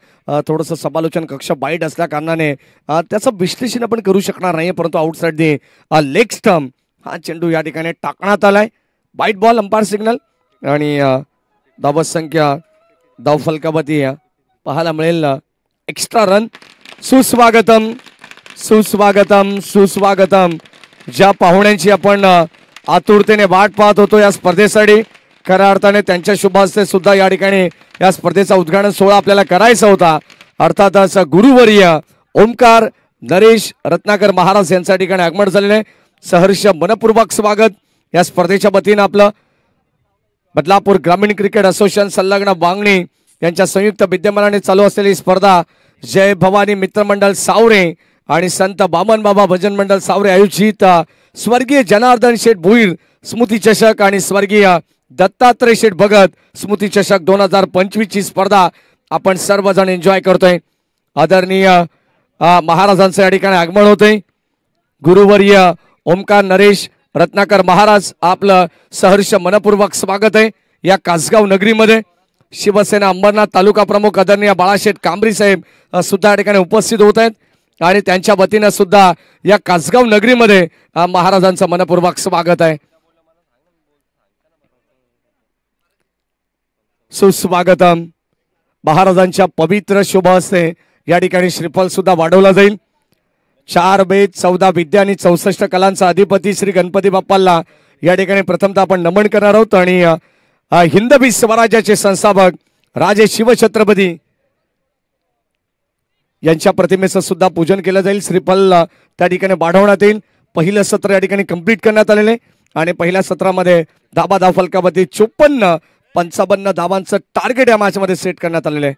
Speaker 2: थोडंसं समालोचन कक्ष बाईट असल्या कारणाने त्याचं विश्लेषण आपण करू शकणार नाही. परंतु आउटसाइड दे लेग स्टंप हा चेंडू या ठिकाणी टाकण्यात आलाय. बाईट बॉल, अंपायर सिग्नल आणि धावत संख्या धाव फलकावरती पाहायला मिळेल एक्स्ट्रा रन. सुस्वागतम सुस्वागतम सुस्वागतम. ज्या पाहुण्यांची आपण आतुरतेने वाट पाहत होतो या स्पर्धेसाठी खऱ्या अर्थाने त्यांच्या शुभ हस्ते सुद्धा या ठिकाणी या स्पर्धेचा उद्घाटन सोहळा आपल्याला करायचा होता. अर्थातच गुरुवर्य ओमकार नरेश रत्नाकर महाराज यांच्या ठिकाणी आगमन झालेले. सहर्ष मनपूर्वक स्वागत. या स्पर्धेच्या वतीनं आपलं बदलापूर ग्रामीण क्रिकेट असोसिएशन संलग्न वांगणी यांच्या संयुक्त विद्यमानाने चालू असलेली स्पर्धा जय भवानी मित्रमंडळ सावरे आणि संत बामन बाबा भजन मंडळ सावरे आयोजित स्वर्गीय जनार्दन शेठ भोईर स्मृती चषक आणि स्वर्गीय दत्तात्रय शेठ भगत स्मृती चषक 2025 ची स्पर्धा आपण सर्वजण एन्जॉय करतोय। आदरणीय महाराजांचं या ठिकाणी आगमन होते। गुरुवर्य ओमकार नरेश रत्नाकर महाराज आपलं सहर्ष मनपूर्वक स्वागत आहे या कासगाव नगरीमध्ये। शिवसेना अंबरनाथ तालुका प्रमुख आदरणीय बाळाशेठ कांबरी साहेब सुद्धा या ठिकाणी उपस्थित होत आहेत आणि त्यांच्या वतीने सुद्धा या कासगाव नगरीमध्ये महाराजांचं मनपूर्वक स्वागत आहे। सुस्वागतम। महाराजांच्या पवित्र शुभ हस्ते या ठिकाणी श्रीफल सुद्धा वाढवला जाईल। 4 वेद 14 विद्या आणि 64 कलांचा अधिपती श्री गणपती बाप्पाला या ठिकाणी प्रथमतः आपण नमन करणार आहोत आणि हिंदवी स्वराज्याचे संस्थापक राजे शिवछत्रपती यांच्या प्रतिमेचं सुद्धा पूजन केलं जाईल। श्रीफल त्या ठिकाणी वाढवण्यात येईल। पहिलं सत्र या ठिकाणी कंप्लीट करण्यात आलेले आणि पहिल्या सत्रामध्ये धाव फलकावरती 54-55 धावांचं टार्गेट या मॅच मध्ये सेट करण्यात आलेलं आहे।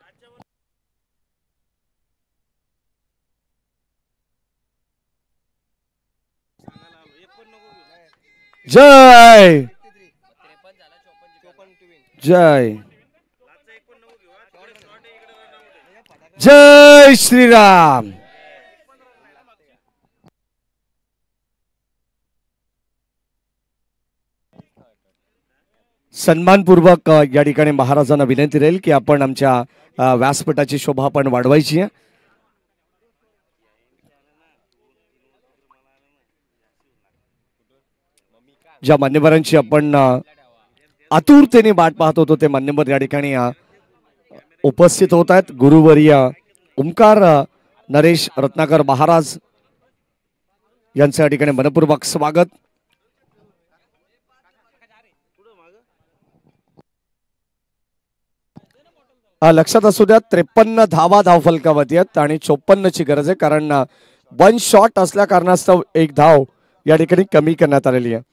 Speaker 2: जय जय जय श्रीराम। सन्मानपूर्वक या ठिकाणी महाराजांना विनंती राहील की आपण आमच्या व्यासपीठाची शोभा आपण वाढवायची आहे। ज्या मान्यवरांची आपण आतुरतेने वाट पाहत होतो ते मान्यवर या ठिकाणी उपस्थित होत आहेत। गुरुवर्य ओमकार नरेश रत्नाकर महाराज यांचं या ठिकाणी मनपूर्वक स्वागत। लक्षात असू द्या 53 धावा धावफलकावरती आहेत आणि 54 ची गरज आहे कारण 1 शॉट असल्या कारणास्तव 1 धाव या ठिकाणी कमी करण्यात आलेली आहे।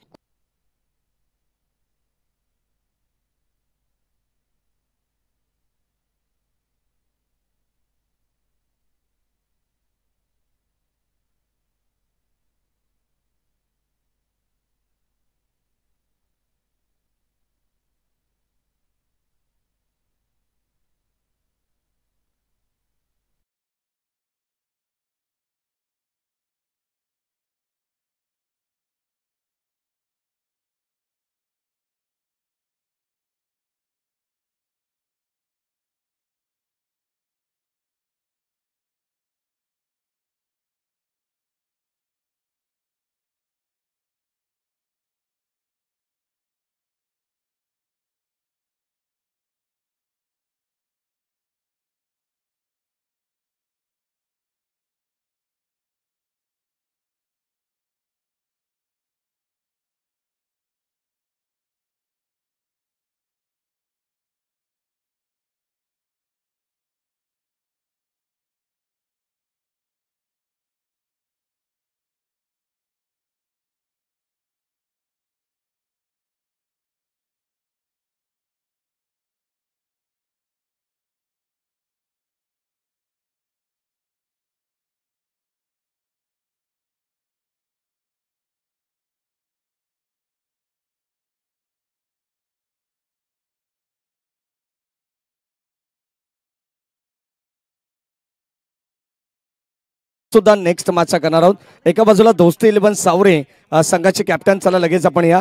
Speaker 2: सुद्धा नेक्स्ट मॅचचा करणार आहोत। एका बाजूला दोस्ती 11 सावरे संघाचे कॅप्टन चला लगेच आपण या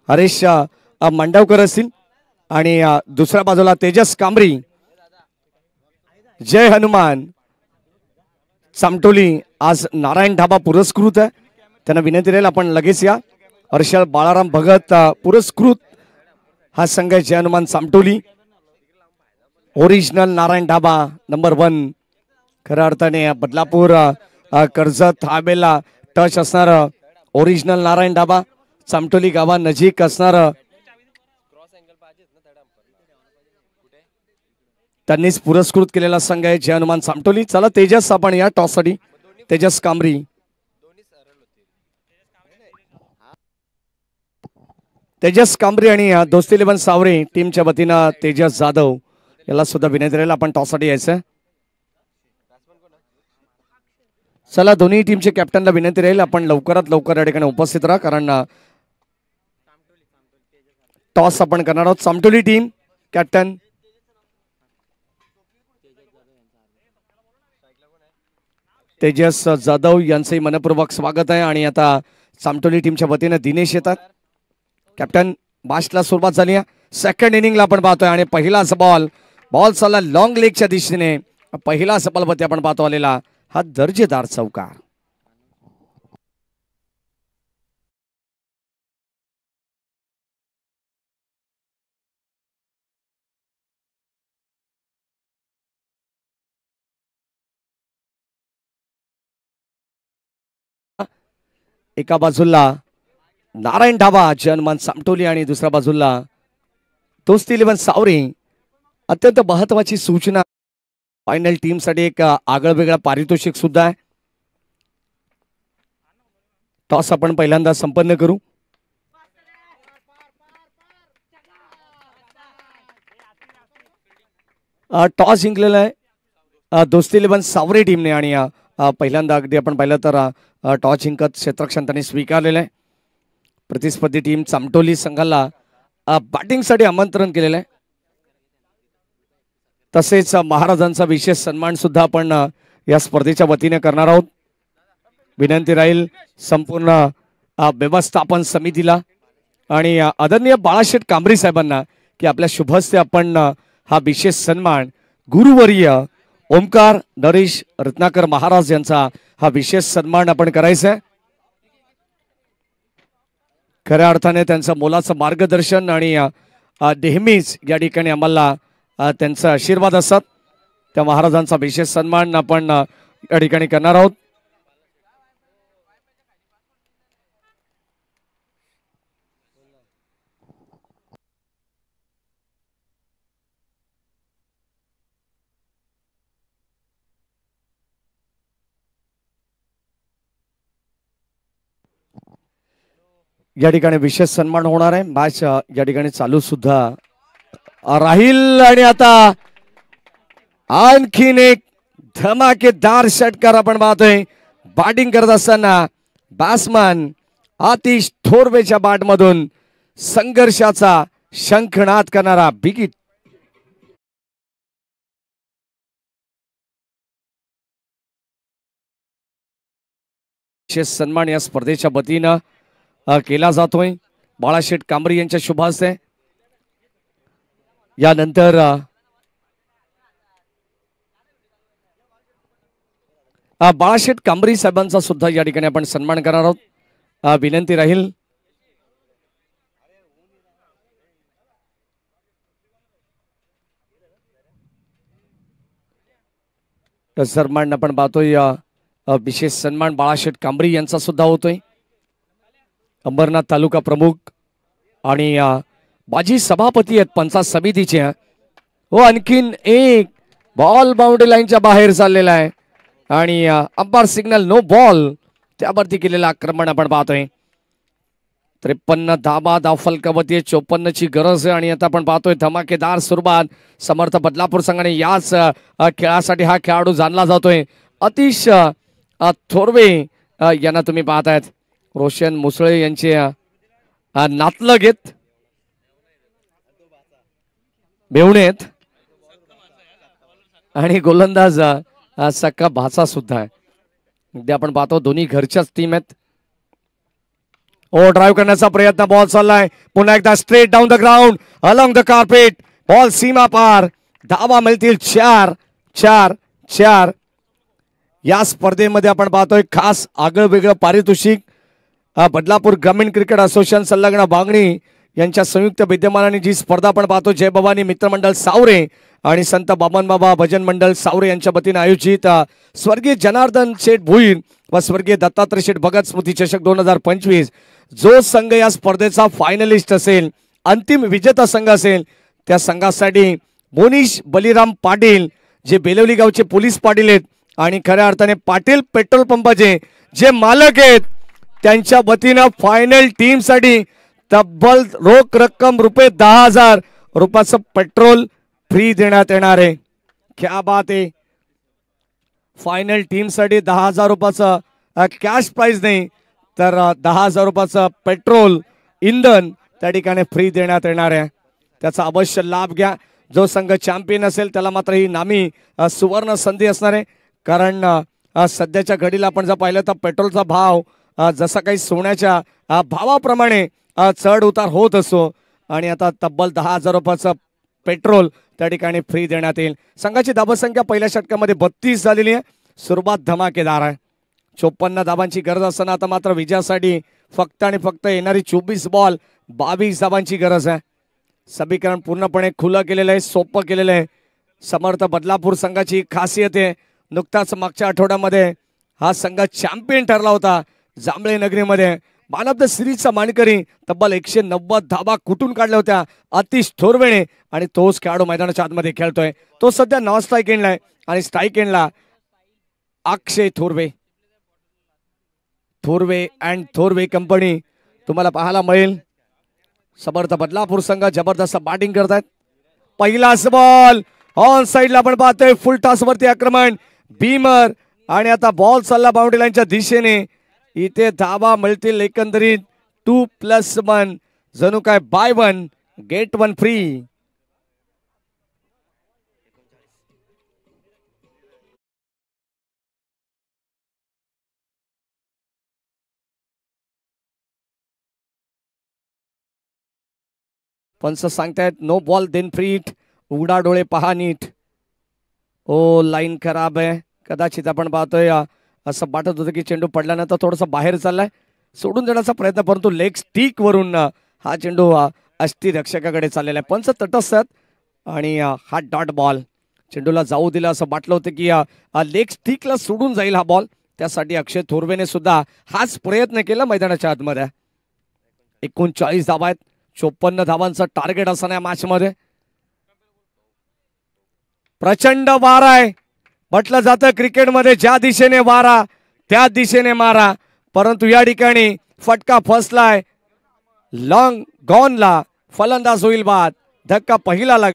Speaker 2: हरेश मांडवकर असतील आणि दुसऱ्या बाजूला तेजस कांबरी जय हनुमान सामटोली आज नारायण ढाबा पुरस्कृत आहे त्यांना विनंती राहील आपण लगेच या। हर्षल बाळाराम भगत पुरस्कृत हा संघ आहे जय हनुमान सामटोली ओरिजिनल नारायण ढाबा नंबर 1 खऱ्या अर्थाने बदलापूर कर्जत थाबेला टच असणार ओरिजिनल नारायण ढाबा सामटोली गावा नजीक असणार त्यांनीच पुरस्कृत केलेला संघ आहे जय हनुमान सामटोली। चला तेजस आपण या टॉस साठी तेजस कांबरी आणि दोस्ती 11 सावरे टीमच्या वतीनं तेजस जाधव याला सुद्धा विनंती राहील आपण टॉस साठी यायचं। चला दोन्ही टीमचे कॅप्टनला विनंती राहील आपण लवकरात लवकर या ठिकाणी उपस्थित राहा, कारण टॉस आपण करणार आहोत. सामटोली टीम कॅप्टन तेजस जाधव यांचंही मनपूर्वक स्वागत आहे. आणि आता सामटोली टीमच्या वतीने दिनेश येतात. कॅप्टन बाशला सुरुवात झाली आहे. सेकंड इनिंगला आपण पाहतोय आणि पहिलाच बॉल चालला लॉंग लेगच्या दिशेने. पहिलाच बॉलवरती आपण पाहतो आलेला हा दर्जेदार चौकार. एका बाजूला नारायण ढाबा जनमान सामटोली आणि दुसऱ्या बाजूला दोस्ती 11 सावरे. अत्यंत महत्वाची सूचना, फायनल टीम साठी एक आगळं वेगळं पारितोषिक सुद्धा आहे. टॉस आपण पहिल्यांदा संपन्न करू. टॉस जिंकलेला आहे दोस्ती 11 सावरे टीमने आणि पहिल्यांदा अगदी आपण पाहिलं तर टॉस जिंकत क्षेत्ररक्षण त्यांनी स्वीकारलेलं आहे. प्रतिस्पर्धी टीम चामटोली संघाला बॅटिंगसाठी आमंत्रण केलेलं आहे. तसेच महाराजांचा विशेष सन्मान सुद्धा आपण या स्पर्धेच्या वतीने करणार आहोत. विनंती राहील संपूर्ण व्यवस्थापन समितीला आणि आदरणीय बाळाशेठ कांबरी साहेबांना की आपल्या शुभहस्ते आपण हा विशेष सन्मान गुरुवर्य ओमकार नरेश रत्नाकर महाराज यांचा हा विशेष सन्मान आपण करायचा आहे. खऱ्या अर्थाने त्यांचं मोलाचं मार्गदर्शन आणि नेहमीच या ठिकाणी आम्हाला त्यांचा आशीर्वाद असतात. त्या महाराजांचा विशेष सन्मान आपण या ठिकाणी करणार आहोत. या ठिकाणी विशेष सन्मान होणार आहे. मॅच या ठिकाणी चालू सुद्धा राहील आणि आता आणखीन एक धमाकेदार षटकार आपण पाहतोय. बॅटिंग करत असताना बॅट्समन आतिश थोरवेच्या बॅट मधून संघर्षाचा शंखनाद करणारा बिगिट. विशेष सन्मान या स्पर्धेच्या वतीनं केला जातोय बाळाशेठ कांबरी यांच्या शुभ हस्ते. यानंतर बाळाशेठ कांबरी साहेबांचा सुद्धा या ठिकाणी आपण सन्मान करणार आहोत. विनंती राहील सन्मान आपण पाहतोय. विशेष सन्मान बाळाशेठ कांबरी यांचा सुद्धा होतोय. अंबरनाथ तालुका प्रमुख आणि माजी सभापती आहेत पंचायत समितीचे. हो, आणखीन एक बॉल बाउंड्री लाईनच्या बाहेर चाललेला आहे आणि अंपायर सिग्नल नो बॉल त्यावरती केलेलं आक्रमण आपण पाहतोय. 53 धाव फलकावती 54 ची गरज आहे आणि आता आपण पाहतोय धमाकेदार सुरुवात. समर्थ बदलापूर संघाने याच खेळासाठी हा खेळाडू जाणला जातोय. अतिश थोरवे यांना तुम्ही पाहतायत. रोशन मुसळे यांचे नातलग आहेत, मेवणेत आणि गोलंदाज सक्का भाचा सुद्धा आहे. अगदी आपण पाहतो दोन्ही घरच्याच टीम आहेत. ओ ड्राइव्ह करण्याचा प्रयत्न, बॉल चाललाय पुन्हा एकदा straight down the ground along the carpet. Ball सीमा पार. धावा मिळतील 4. या स्पर्धेमध्ये आपण पाहतोय खास आगळं वेगळं पारितोषिक बदलापूर ग्रामीण क्रिकेट असोसिएशन संलग्न बांगणी यांच्या संयुक्त विद्यमानाने जी स्पर्धा आपण पाहतो जय भवानी मित्रमंडळ सावरे आणि संत बामन बाबा भजन मंडळ सावरे यांच्या वतीने आयोजित स्वर्गीय जनार्दन शेठ भोईर व स्वर्गीय दत्तात्रय शेठ भगत स्मृती चषक 2025 जो संघ या स्पर्धेचा फायनलिस्ट असेल, अंतिम विजेता संघ असेल, त्या संघासाठी मोनीश बलिराम पाटील जे बेलवली गावचे पोलीस पाटील आहेत आणि खऱ्या अर्थाने पाटील पेट्रोल पंपाचे जे मालक आहेत त्यांच्या वतीनं फायनल टीम साठी तब्बल रोख रक्कम रुपये 10,000 रुपयाचं पेट्रोल फ्री देण्यात येणार आहे. क्या बात आहे. फायनल टीम साठी 10,000 रुपयाचं कॅश प्राइज नाही तर 10,000 रुपयाचं पेट्रोल इंधन त्या ठिकाणी फ्री देण्यात येणार आहे. त्याचा अवश्य लाभ घ्या. जो संघ चॅम्पियन असेल त्याला मात्र ही नामी सुवर्ण संधी असणार आहे. कारण सध्याच्या घडीला आपण जर पाहिलं तर पेट्रोलचा भाव जसा काही सोन्याच्या भावाप्रमाणे चढ उतार होत असो आणि आता तब्बल 10,000 रुपयाचं पेट्रोल त्या ठिकाणी फ्री देण्यात येईल. संघाची धावसंख्या पहिल्या षटकामध्ये 32 झालेली आहे. सुरुवात धमाकेदार आहे. 54 धावांची गरज असताना आता मात्र विजयासाठी फक्त आणि फक्त येणारी 24 बॉल 22 धावांची गरज आहे. समीकरण पूर्णपणे खुलं केलेलं आहे, सोपं केलेलं आहे. समर्थ बदलापूर संघाची खासियत आहे. नुकताच मागच्या आठवड्यामध्ये हा संघ चॅम्पियन ठरला होता जांभळे नगरीमध्ये. मॅन ऑफ द सिरीजचा मानकरी तब्बल 190 धावा कुठून काढल्या होत्या अतिश थोरवेने आणि तोच खेळाडू मैदानाच्या आतमध्ये खेळतोय. तो सध्या नॉन स्ट्राईक एंडला आहे आणि स्ट्राईक एंडला अक्षय थोरवे. थोरवे अँड थोरवे कंपनी तुम्हाला पाहायला मिळेल. समर्थ बदलापूर संघ जबरदस्त बॅटिंग करतायत. पहिलाच बॉल ऑन साइडला आपण पाहतोय. फुल टॉस वरती आक्रमण भीमर आणि आता बॉल चालला बाउंड्री लाईनच्या दिशेने. इथे धावा मिळतील एकंदरीत 2+1 जणू काय बाय 1 गेट 1 फ्री. पंच सांगतायत no ball then free hit. उघडा डोळे पहा नीट. ओ लाईन खराब आहे. कदाचित आपण पाहतोय असं वाटत होतं की चेंडू पडल्यानंतर थोडंसं बाहेर चाललाय. सोडून देण्याचा प्रयत्न परंतु लेग स्टिक वरून हा चेंडू अष्टीरक्षकाकडे चाललेला आहे. पंच तटस्थ आणि हा डॉट बॉल. चेंडूला जाऊ दिला असं वाटलं होतं की लेग स्टिकला सोडून जाईल हा बॉल. त्यासाठी अक्षय थोरवेने सुद्धा हाच प्रयत्न केला मैदानाच्या आतमध्ये. 39 धावा आहेत. 54 धावांचं टार्गेट असं या मॅच मध्ये. प्रचंड वारा आहे. म्हटलं जातं क्रिकेटमध्ये ज्या दिशेने वारा त्या दिशेने मारा. परंतु या ठिकाणी फटका फसलाय लॉंग गॉनला. फलंदाज होईल बाद. धक्का पहिला लाग.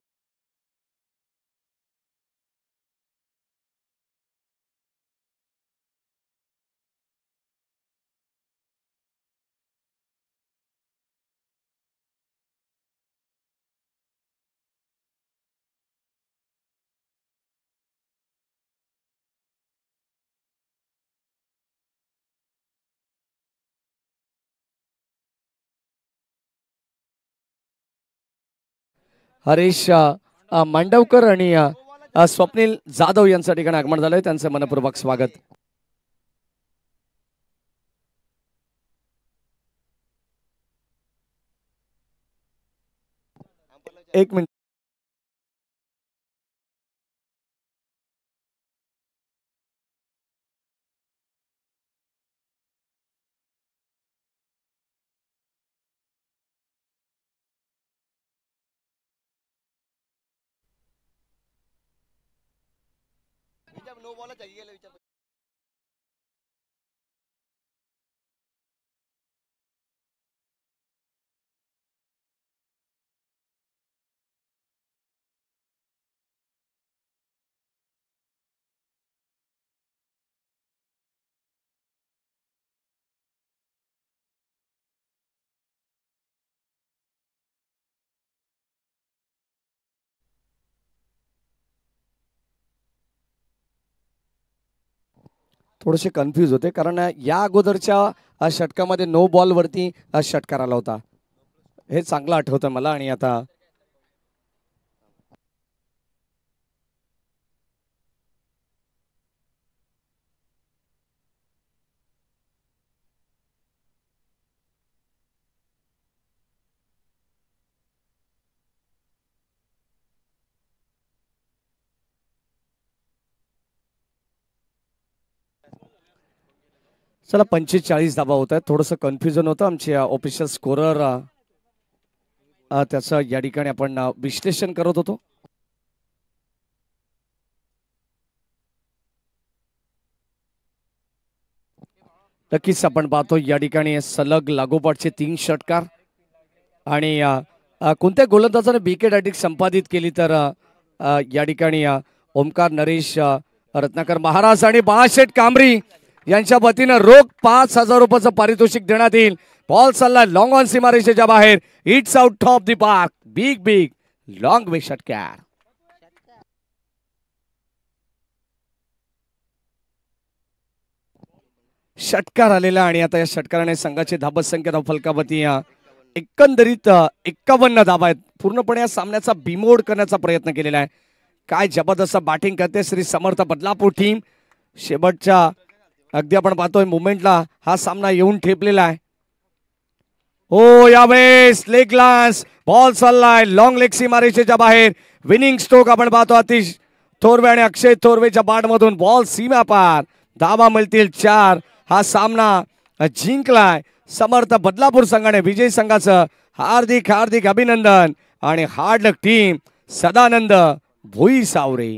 Speaker 2: हरीश मांडवकर आणि स्वप्नील जाधव यांच्या ठिकाणी आगमन झालंय. त्यांचं मनपूर्वक स्वागत. एक मिनिट. थोडेसे कन्फ्यूज होते कारण या अगोदरच्या षटकामध्ये नो बॉल वरती षटकार आला होता. हे चांगलं आठवतं मला. आणि आता चला 45 धावा होत आहेत. थोडंसं कन्फ्युजन होतं. आमचे ऑफिशियल स्कोरर त्याचं या ठिकाणी आपण विश्लेषण करत होतो. नक्कीच आपण पाहतो या ठिकाणी सलग लागोपाठचे 3 षटकार आणि कोणत्या गोलंदाजाने विकेट हॅट्रिक संपादित केली तर या ठिकाणी ओमकार नरेश रत्नाकर महाराज आणि बाळाशेठ कांबरी यांच्या वतीनं रोख 5,000 रुपयाचं पारितोषिक देण्यात येईल. बॉल चालला लॉंग ऑन सीमारेषेच्या बाहेर. It's out top the park. Big long वे षटकार. षटकार आलेला आणि आता या षटकाराने संघाची धाबत संख्या धावफलकावरती एकंदरीत 51 धाबा आहेत. पूर्णपणे या सामन्याचा बिमोड करण्याचा प्रयत्न केलेला आहे. काय जबरदस्त बॅटिंग करते श्री समर्थ बदलापूर टीम. शेवटच्या अगदी आपण पाहतोय मुवमेंटला हा सामना येऊन ठेपलेला आहे. ओ यावेळेस लेग ग्लान्स बॉल चाललाय लॉंग लेग सीमारेषेच्या बाहेर. विनिंग स्ट्रोक आपण पाहतो आतिश थोरवे आणि अक्षय थोरवेच्या बॅट मधून बॉल सीमा पार. धावा मिळतील 4. हा सामना जिंकलाय समर्थ बदलापूर संघाने. विजयी संघाचं हार्दिक अभिनंदन आणि हार्ड लक टीम सदानंद भोई सावरे.